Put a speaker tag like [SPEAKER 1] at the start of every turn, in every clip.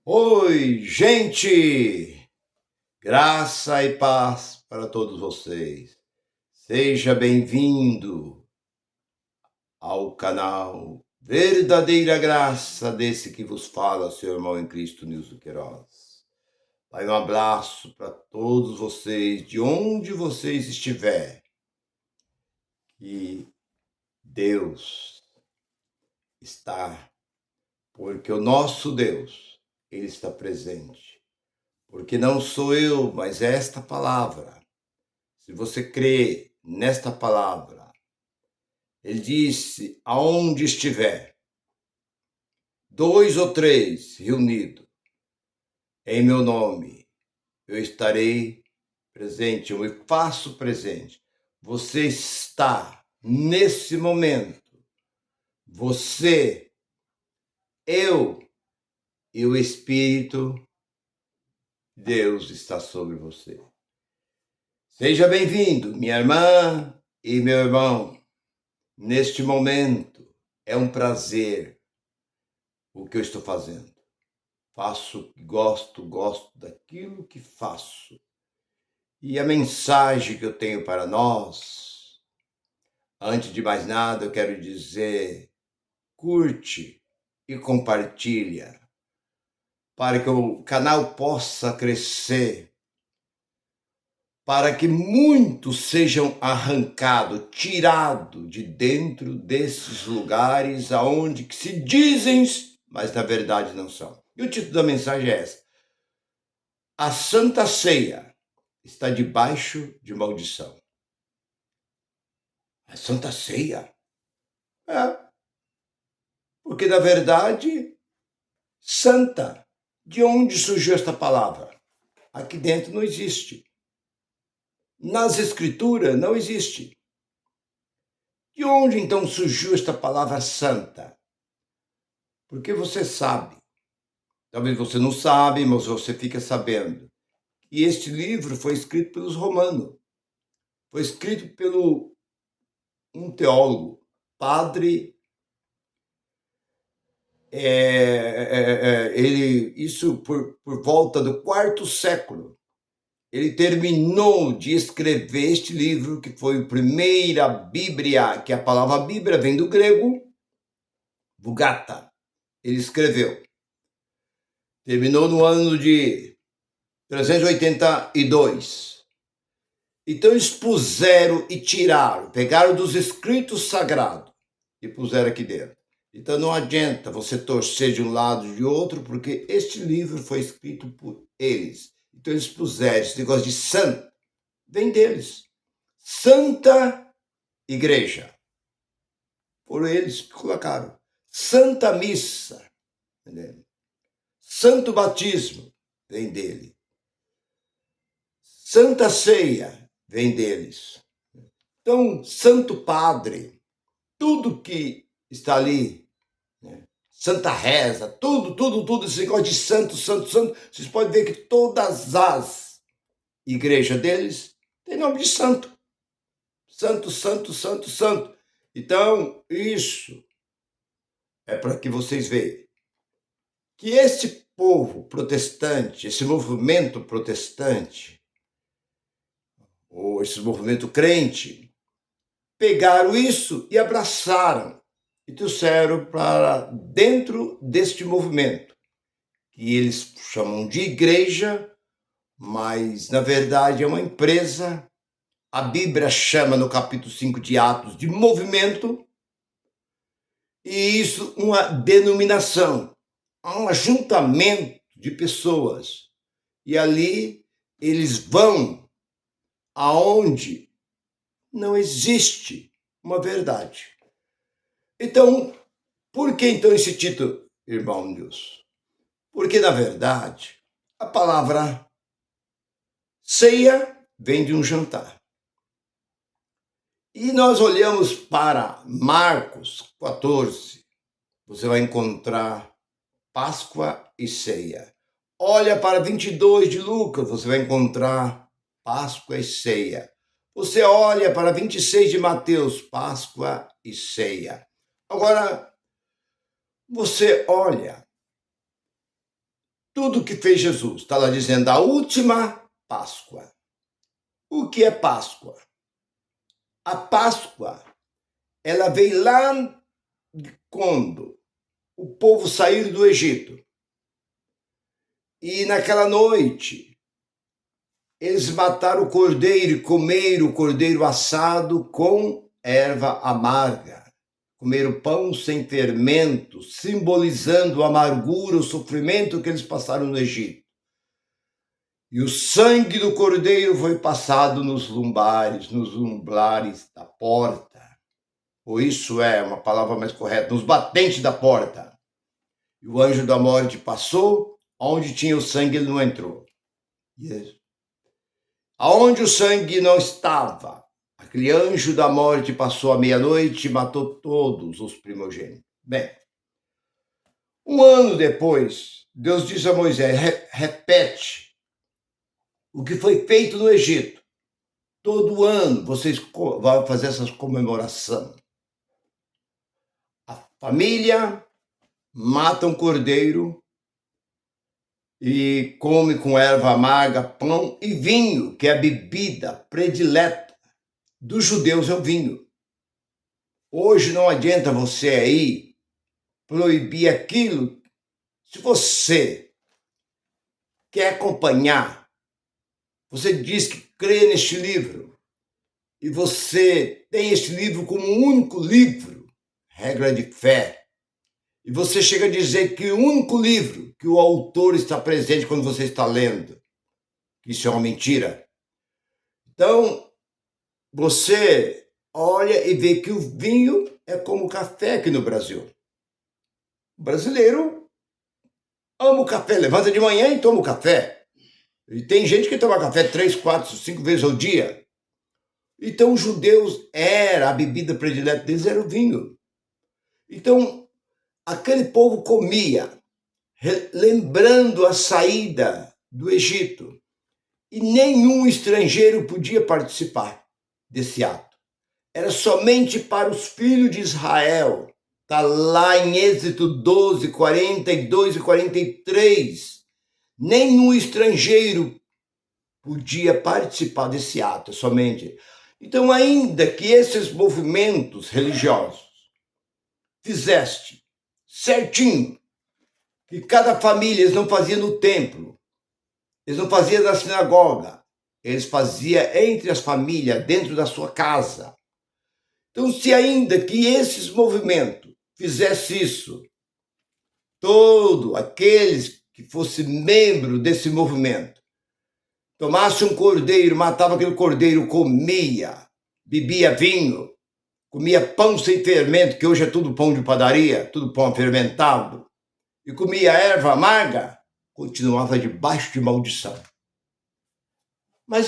[SPEAKER 1] Oi, gente! Graça e paz para todos vocês. Seja bem-vindo ao canal Verdadeira Graça, desse que vos fala, seu irmão em Cristo, Nilson Queiroz. Vai um abraço para todos vocês, de onde vocês estiverem. Que Deus está, porque o nosso Deus, Ele está presente. Porque não sou eu, mas é esta palavra. Se você crê nesta palavra, ele disse: aonde estiver, 2 ou 3 reunidos em meu nome, eu estarei presente, eu me faço presente. Você está nesse momento, você, eu e o Espírito de Deus está sobre você. Seja bem-vindo, minha irmã e meu irmão. Neste momento, é um prazer o que eu estou fazendo. Faço, gosto daquilo que faço. E a mensagem que eu tenho para nós, antes de mais nada, eu quero dizer: curte e compartilha, para que o canal possa crescer, para que muitos sejam arrancados, tirados de dentro desses lugares aonde que se dizem, mas na verdade não são. E o título da mensagem é essa: a Santa Ceia está debaixo de maldição. A Santa Ceia? É, porque na verdade, santa, de onde surgiu esta palavra? Aqui dentro não existe. Nas Escrituras não existe. De onde então surgiu esta palavra santa? Porque você sabe, talvez você não sabe, mas você fica sabendo, que este livro foi escrito pelos romanos. Foi escrito pelo um teólogo, padre. Isso por volta do quarto século. Ele terminou de escrever este livro, que foi a primeira Bíblia, que a palavra Bíblia vem do grego, Vulgata. Ele escreveu. Terminou no ano de 382. Então eles puseram e tiraram, pegaram dos escritos sagrados e puseram aqui dentro. Então não adianta você torcer de um lado e de outro, porque este livro foi escrito por eles. Então eles puseram esse negócio de santo, vem deles. Santa Igreja. Por eles que colocaram. Santa Missa. Entendeu? Santo Batismo, vem dele. Santa Ceia, vem deles. Então, Santo Padre, tudo que está ali, né? Santa Reza, tudo, esse negócio de santo, vocês podem ver que todas as igrejas deles têm nome de santo. Santo. Então, isso é para que vocês vejam que este povo protestante, esse movimento protestante, ou esse movimento crente, pegaram isso e abraçaram e trouxeram para dentro deste movimento, que eles chamam de igreja, mas na verdade é uma empresa. A Bíblia chama no capítulo 5 de Atos de movimento, e isso uma denominação, um ajuntamento de pessoas. E ali eles vão aonde não existe uma verdade. Então, por que então esse título, irmão Nilson? Porque, na verdade, a palavra ceia vem de um jantar. E nós olhamos para Marcos 14, você vai encontrar Páscoa e ceia. Olha para 22 de Lucas, você vai encontrar Páscoa e ceia. Você olha para 26 de Mateus, Páscoa e ceia. Agora, você olha tudo que fez Jesus. Está lá dizendo a última Páscoa. O que é Páscoa? A Páscoa, ela veio lá quando o povo saiu do Egito. E naquela noite, eles mataram o cordeiro e comeram o cordeiro assado com erva amarga. Comeram pão sem fermento, simbolizando a amargura, o sofrimento que eles passaram no Egito. E o sangue do cordeiro foi passado nos lumbares da porta. Ou isso é uma palavra mais correta, nos batentes da porta. E o anjo da morte passou, onde tinha o sangue ele não entrou. Yes. Aonde o sangue não estava, aquele anjo da morte passou à meia-noite e matou todos os primogênitos. Bem, um ano depois, Deus disse a Moisés, repete o que foi feito no Egito. Todo ano vocês vão fazer essa comemoração. A família mata um cordeiro e come com erva amarga, pão e vinho, que é a bebida predileta dos judeus, é o vinho. Hoje não adianta você aí proibir aquilo. Se você quer acompanhar, você diz que crê neste livro, e você tem este livro como um único livro, regra de fé, e você chega a dizer que o único livro que o autor está presente quando você está lendo, isso é uma mentira. Então, você olha e vê que o vinho é como o café aqui no Brasil. O brasileiro ama o café, levanta de manhã e toma o café. E tem gente que toma café 3, 4, 5 vezes ao dia. Então, os judeus, a bebida predileta deles era o vinho. Então, aquele povo comia, lembrando a saída do Egito. E nenhum estrangeiro podia participar desse ato. Era somente para os filhos de Israel. Está lá em Êxodo 12, 42 e 43. Nenhum estrangeiro podia participar desse ato, somente. Então, ainda que esses movimentos religiosos fizeste certinho, que cada família eles não faziam no templo, eles não faziam na sinagoga, eles faziam entre as famílias, dentro da sua casa. Então, se ainda que esses movimentos fizessem isso, todo aqueles que fossem membro desse movimento, tomasse um cordeiro, matava aquele cordeiro, comia, bebia vinho, comia pão sem fermento, que hoje é tudo pão de padaria, tudo pão fermentado, e comia erva amarga, continuava debaixo de maldição. Mas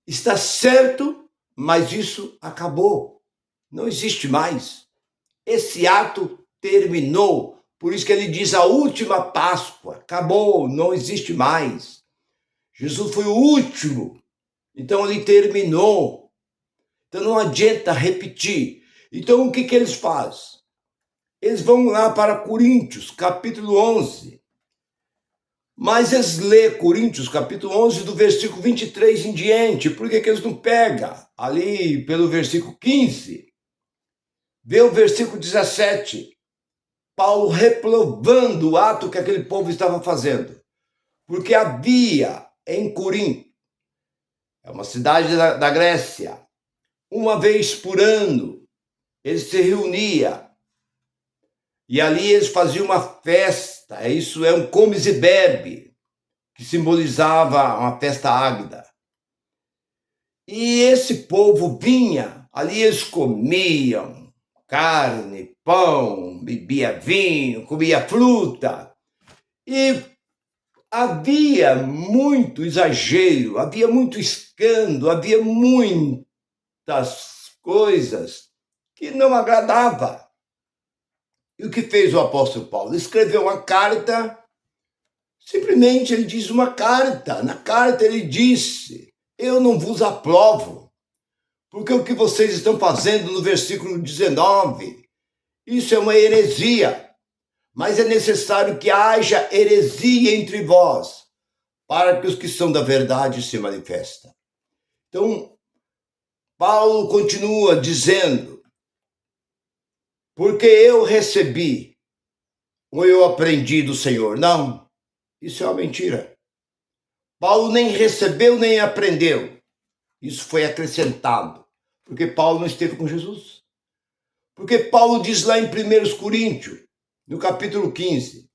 [SPEAKER 1] está certo, mas isso acabou. Não existe mais. Esse ato terminou. Por isso que ele diz a última Páscoa. Acabou, não existe mais. Jesus foi o último. Então ele terminou. Então não adianta repetir. Então o que eles fazem? Eles vão lá para Coríntios, capítulo 11. Mas eles lê Coríntios, capítulo 11, do versículo 23 em diante. Por que eles não pegam? Ali pelo versículo 15. Vê o versículo 17. Paulo reprovando o ato que aquele povo estava fazendo. Porque havia em Corinto, é uma cidade da Grécia, uma vez por ano, eles se reuniam. E ali eles faziam uma festa, isso é um comes e bebe, que simbolizava uma festa águida. E esse povo vinha, ali eles comiam carne, pão, bebia vinho, comia fruta. E havia muito exagero, havia muito escândalo, havia muitas coisas que não agradavam. E o que fez o apóstolo Paulo? Ele escreveu uma carta, simplesmente ele diz uma carta. Na carta ele disse, eu não vos aprovo, porque o que vocês estão fazendo no versículo 19, isso é uma heresia. mas é necessário que haja heresia entre vós, para que os que são da verdade se manifestem. Então, Paulo continua dizendo, porque eu recebi, ou eu aprendi do Senhor. Não, isso é uma mentira. Paulo nem recebeu, nem aprendeu. Isso foi acrescentado, porque Paulo não esteve com Jesus. Porque Paulo diz lá em 1 Coríntios, no capítulo 15,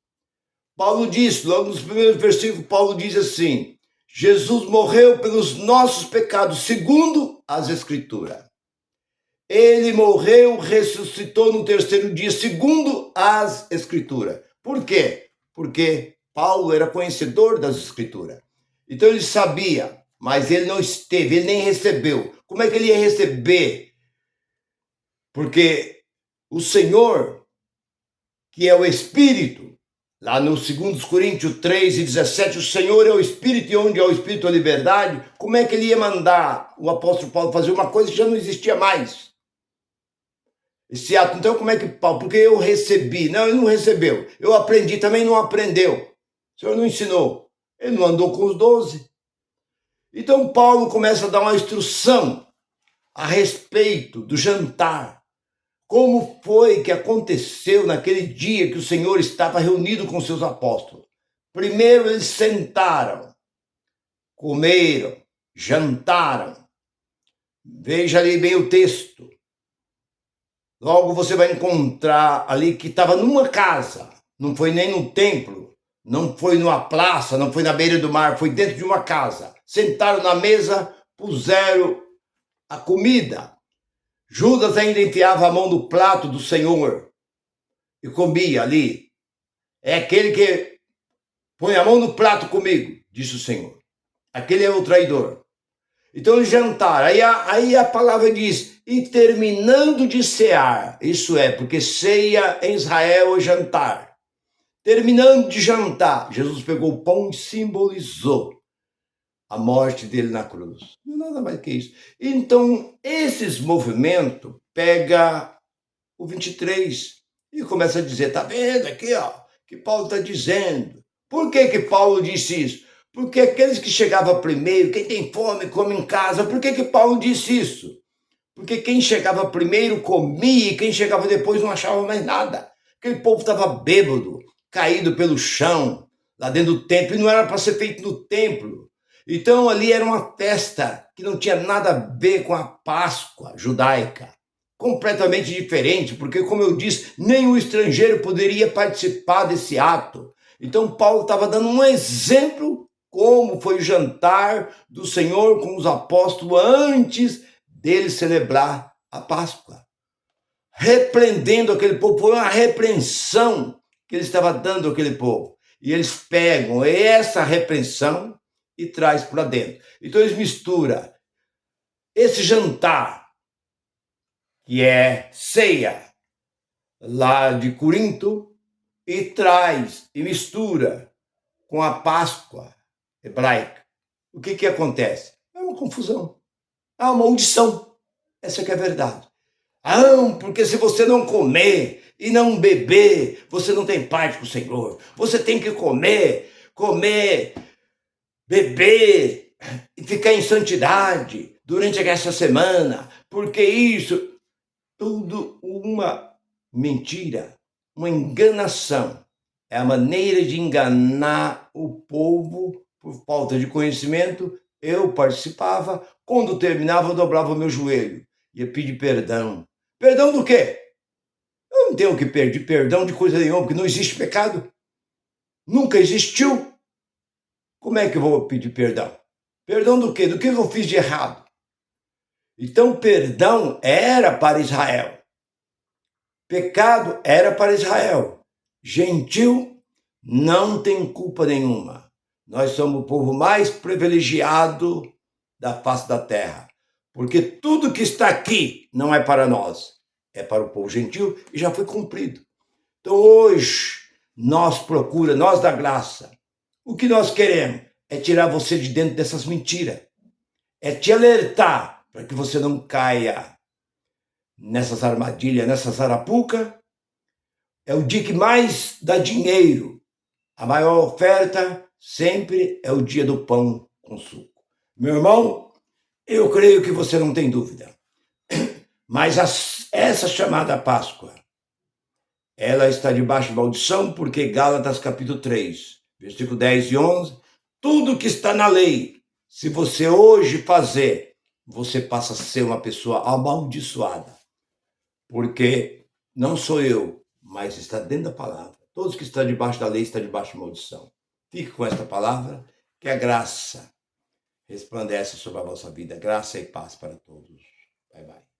[SPEAKER 1] Paulo diz, logo nos primeiros versículos, Paulo diz assim, Jesus morreu pelos nossos pecados, segundo as Escrituras. Ele morreu, ressuscitou no terceiro dia, segundo as Escrituras. Por quê? Porque Paulo era conhecedor das Escrituras. Então ele sabia, mas ele não esteve, ele nem recebeu. Como é que ele ia receber? Porque o Senhor, que é o Espírito, lá no 2 Coríntios 3:17, o Senhor é o Espírito e onde é o Espírito a liberdade, como é que ele ia mandar o apóstolo Paulo fazer uma coisa que já não existia mais? Esse ato, então, como é que Paulo? Porque eu recebi. Não, ele não recebeu. Eu aprendi, também não aprendeu. O Senhor não ensinou. Ele não andou com os 12. Então, Paulo começa a dar uma instrução a respeito do jantar. Como foi que aconteceu naquele dia que o Senhor estava reunido com seus apóstolos? Primeiro, eles sentaram, comeram, jantaram. Veja ali bem o texto. Logo você vai encontrar ali que estava numa casa, não foi nem no templo, não foi numa praça, não foi na beira do mar, foi dentro de uma casa. Sentaram na mesa, puseram a comida. Judas ainda enfiava a mão no prato do Senhor e comia ali. É aquele que põe a mão no prato comigo, disse o Senhor. Aquele é o traidor. Então eles jantaram. Aí a palavra diz, e terminando de cear, isso é, porque ceia em Israel é jantar. Terminando de jantar, Jesus pegou o pão e simbolizou a morte dele na cruz. Não é nada mais que isso. Então, esses movimentos pega o 23 e começa a dizer, tá vendo aqui, ó, que Paulo está dizendo. Por que Paulo disse isso? Porque aqueles que chegavam primeiro, quem tem fome, come em casa. Por que Paulo disse isso? Porque quem chegava primeiro comia e quem chegava depois não achava mais nada. Aquele povo estava bêbado, caído pelo chão, lá dentro do templo, e não era para ser feito no templo. Então ali era uma festa que não tinha nada a ver com a Páscoa judaica. Completamente diferente, porque, como eu disse, nem o estrangeiro poderia participar desse ato. Então Paulo estava dando um exemplo como foi o jantar do Senhor com os apóstolos antes dele celebrar a Páscoa. Repreendendo aquele povo, foi uma repreensão que ele estava dando àquele povo. E eles pegam essa repreensão e traz para dentro. Então eles misturam esse jantar, que é ceia, lá de Corinto, e traz e mistura com a Páscoa hebraica. O que acontece? É uma confusão. É uma maldição. Essa que é a verdade. Porque se você não comer e não beber, você não tem parte com o Senhor. Você tem que comer, beber e ficar em santidade durante essa semana, porque isso tudo uma mentira, uma enganação. É a maneira de enganar o povo por falta de conhecimento. Eu participava, quando terminava eu dobrava o meu joelho, ia pedir perdão. Perdão do quê? Eu não tenho que pedir perdão de coisa nenhuma, porque não existe pecado. Nunca existiu. Como é que eu vou pedir perdão? Perdão do quê? Do que eu fiz de errado? Então, perdão era para Israel. Pecado era para Israel. Gentil não tem culpa nenhuma. Nós somos o povo mais privilegiado da face da terra. Porque tudo que está aqui não é para nós. É para o povo gentil e já foi cumprido. Então, hoje, nós da graça, o que nós queremos é tirar você de dentro dessas mentiras. É te alertar para que você não caia nessas armadilhas, nessas arapucas, é o dia que mais dá dinheiro. A maior oferta sempre é o dia do pão com suco. Meu irmão, eu creio que você não tem dúvida. Mas essa chamada Páscoa, ela está debaixo de maldição, porque Gálatas capítulo 3, versículo 10 e 11, tudo que está na lei, se você hoje fazer, você passa a ser uma pessoa amaldiçoada. Porque não sou eu, mas está dentro da palavra. Todos que estão debaixo da lei estão debaixo de maldição. Fique com esta palavra, que a graça resplandece sobre a vossa vida. Graça e paz para todos. Bye, bye.